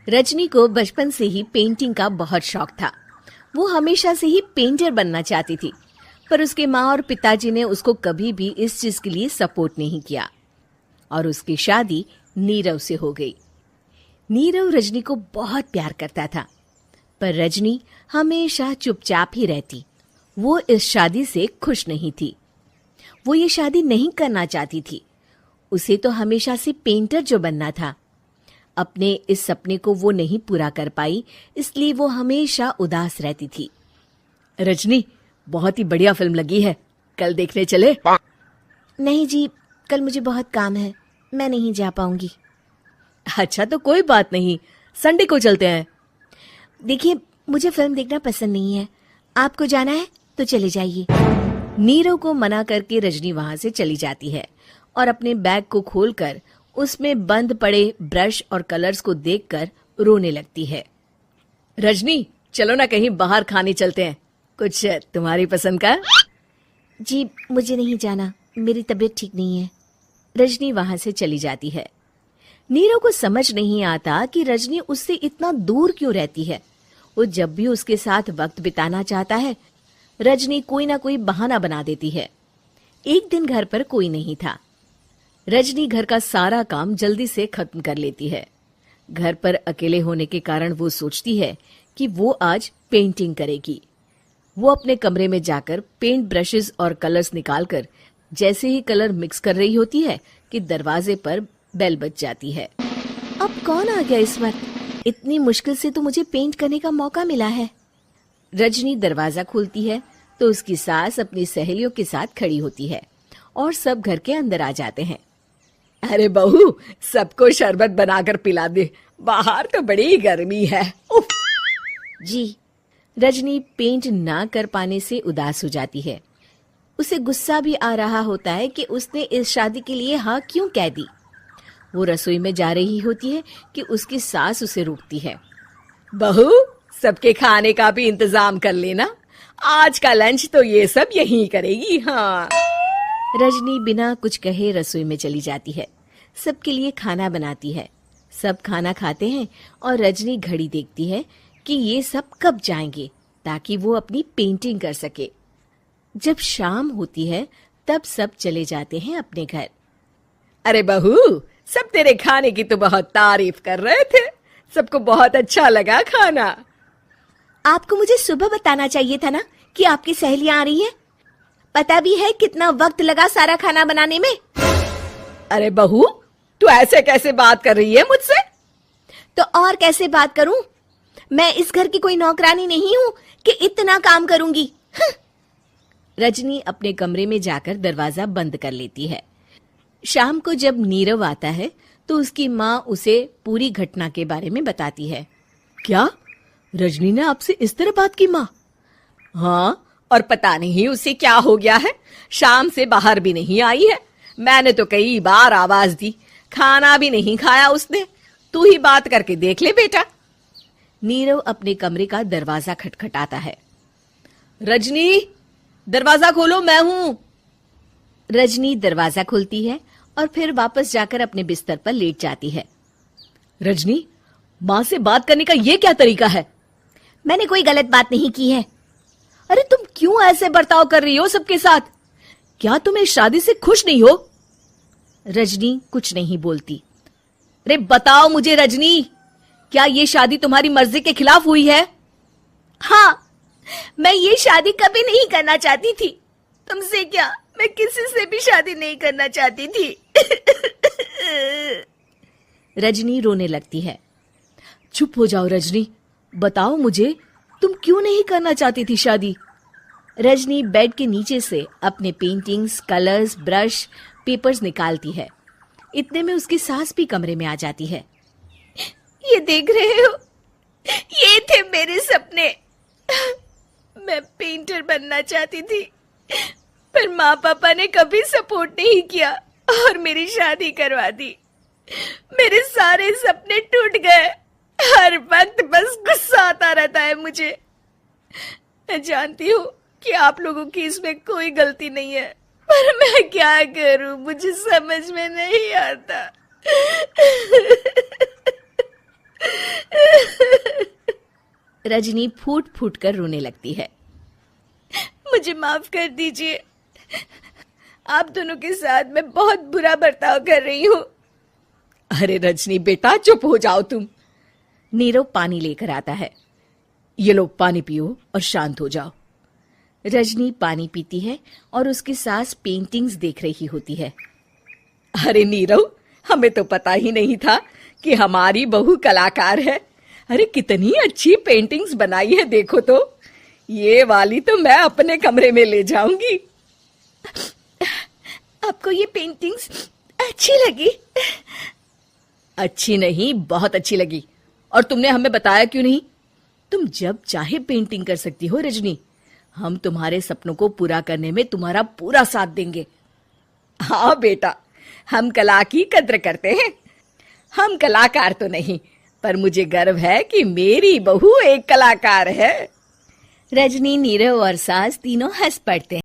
रजनी को बचपन से ही पेंटिंग का बहुत शौक था। वो हमेशा से ही पेंटर बनना चाहती थी, पर उसके माँ और पिताजी ने उसको कभी भी इस चीज के लिए सपोर्ट नहीं किया और उसकी शादी नीरव से हो गई। नीरव रजनी को बहुत प्यार करता था, पर रजनी हमेशा चुपचाप ही रहती। वो इस शादी से खुश नहीं थी। वो ये शादी नहीं करना चाहती थी। उसे तो हमेशा से पेंटर जो बनना था। अपने इस सपने को वो नहीं पूरा कर पाई, इसलिए वो हमेशा उदास रहती थी। रजनी, बहुत ही बढ़िया फिल्म लगी है, कल देखने चले? नहीं जी, कल मुझे बहुत काम है, मैं नहीं जा पाऊंगी। अच्छा तो कोई बात नहीं, संडे को चलते हैं। देखिए, मुझे फिल्म देखना पसंद नहीं है। आपको जाना है तो चले जाइए। नीरव को मना करके रजनी वहां से चली जाती है और अपने बैग को खोलकर उसमें बंद पड़े ब्रश और कलर्स को देखकर रोने लगती है। रजनी, चलो ना कहीं बाहर खाने चलते हैं, कुछ तुम्हारी पसंद का। जी, मुझे नहीं जाना, मेरी तबीयत ठीक नहीं है। रजनी वहां से चली जाती है। नीरव को समझ नहीं आता कि रजनी उससे इतना दूर क्यों रहती है। वो जब भी उसके साथ वक्त बिताना चाहता है, रजनी कोई ना कोई बहाना बना देती है। एक दिन घर पर कोई नहीं था। रजनी घर का सारा काम जल्दी से खत्म कर लेती है। घर पर अकेले होने के कारण वो सोचती है कि वो आज पेंटिंग करेगी। वो अपने कमरे में जाकर पेंट ब्रशेस और कलर्स निकालकर जैसे ही कलर मिक्स कर रही होती है कि दरवाजे पर बेल बज जाती है। अब कौन आ गया इस वक्त? इतनी मुश्किल से तो मुझे पेंट करने का मौका मिला है। रजनी दरवाजा खोलती है तो उसकी सास अपनी सहेलियों के साथ खड़ी होती है और सब घर के अंदर आ जाते हैं। अरे बहू, सबको शरबत बनाकर पिला दे, बाहर तो बड़ी गर्मी है। उफ। जी। रजनी पेंट ना कर पाने से उदास हो जाती है। उसे गुस्सा भी आ रहा होता है कि उसने इस शादी के लिए हाँ क्यों कह दी। वो रसोई में जा रही होती है कि उसकी सास उसे रोकती है। बहू, सबके खाने का भी इंतजाम कर लेना, आज का लंच तो ये सब यहीं करेगी। हाँ। रजनी बिना कुछ कहे रसोई में चली जाती है। सबके लिए खाना बनाती है। सब खाना खाते हैं और रजनी घड़ी देखती है कि ये सब कब जाएंगे ताकि वो अपनी पेंटिंग कर सके। जब शाम होती है तब सब चले जाते हैं अपने घर। अरे बहू, सब तेरे खाने की तो बहुत तारीफ कर रहे थे, सबको बहुत अच्छा लगा खाना। आपको मुझे सुबह बताना चाहिए था ना कि आपकी सहेलियां आ रही हैं। पता भी है कितना वक्त लगा सारा खाना बनाने में। अरे बहू, तू ऐसे कैसे बात कर रही है मुझसे? तो और कैसे बात करूं? मैं इस घर की कोई नौकरानी नहीं हूं कि इतना काम करूंगी। रजनी अपने कमरे में जाकर दरवाजा बंद कर लेती है। शाम को जब नीरव आता है तो उसकी माँ उसे पूरी घटना के बारे में बताती है। क्या रजनी ने आपसे इस तरह बात की माँ? हाँ, और पता नहीं उसे क्या हो गया है, शाम से बाहर भी नहीं आई है। मैंने तो कई बार आवाज दी, खाना भी नहीं खाया उसने। तू ही बात करके देख ले बेटा। नीरव अपने कमरे का दरवाजा खटखटाता है। रजनी, दरवाजा खोलो, मैं हूं। रजनी दरवाजा खोलती है और फिर वापस जाकर अपने बिस्तर पर लेट जाती है। रजनी, माँ से बात करने का ये क्या तरीका है? मैंने कोई गलत बात नहीं की है। अरे तुम क्यों ऐसे बर्ताव कर रही हो सबके साथ? क्या तुम इस शादी से खुश नहीं हो? रजनी कुछ नहीं बोलती। अरे बताओ मुझे रजनी, क्या ये शादी तुम्हारी मर्जी के खिलाफ हुई है? हाँ, मैं ये शादी कभी नहीं करना चाहती थी। तुमसे क्या, मैं किसी से भी शादी नहीं करना चाहती थी। रजनी रोने लगती है। चुप हो जाओ रजनी, बताओ मुझे, तुम क्यों नहीं करना चाहती थी शादी? रजनी बेड के नीचे से अपने पेंटिंग्स, कलर्स, ब्रश, पेपर्स निकालती है। इतने में उसकी सास भी कमरे में आ जाती है। ये देख रहे हो, ये थे मेरे सपने। मैं पेंटर बनना चाहती थी, पर माँ पापा ने कभी सपोर्ट नहीं किया और मेरी शादी करवा दी। मेरे सारे सपने टूट गए। हर वक्त बस गुस्सा आता रहता है मुझे। मैं जानती हूँ कि आप लोगों की इसमें कोई गलती नहीं है, पर मैं क्या करूं, मुझे समझ में नहीं आता। रजनी फूट फूट कर रोने लगती है। मुझे माफ कर दीजिए, आप दोनों के साथ मैं बहुत बुरा बर्ताव कर रही हूँ। अरे रजनी बेटा, चुप हो जाओ तुम। नीरव पानी लेकर आता है। ये लो पानी पियो और शांत हो जाओ। रजनी पानी पीती है और उसकी सास पेंटिंग्स देख रही होती है। अरे नीरव, हमें तो पता ही नहीं था कि हमारी बहू कलाकार है। अरे कितनी अच्छी पेंटिंग्स बनाई है, देखो तो। ये वाली तो मैं अपने कमरे में ले जाऊंगी। आपको ये पेंटिंग्स अच्छी लगी? अच्छी नहीं, बहुत अच्छी लगी। और तुमने हमें बताया क्यों नहीं? तुम जब चाहे पेंटिंग कर सकती हो रजनी। हम तुम्हारे सपनों को पूरा करने में तुम्हारा पूरा साथ देंगे। हाँ बेटा, हम कला की कद्र करते हैं। हम कलाकार तो नहीं, पर मुझे गर्व है कि मेरी बहू एक कलाकार है। रजनी, नीरव और सास तीनों हंस पड़ते हैं।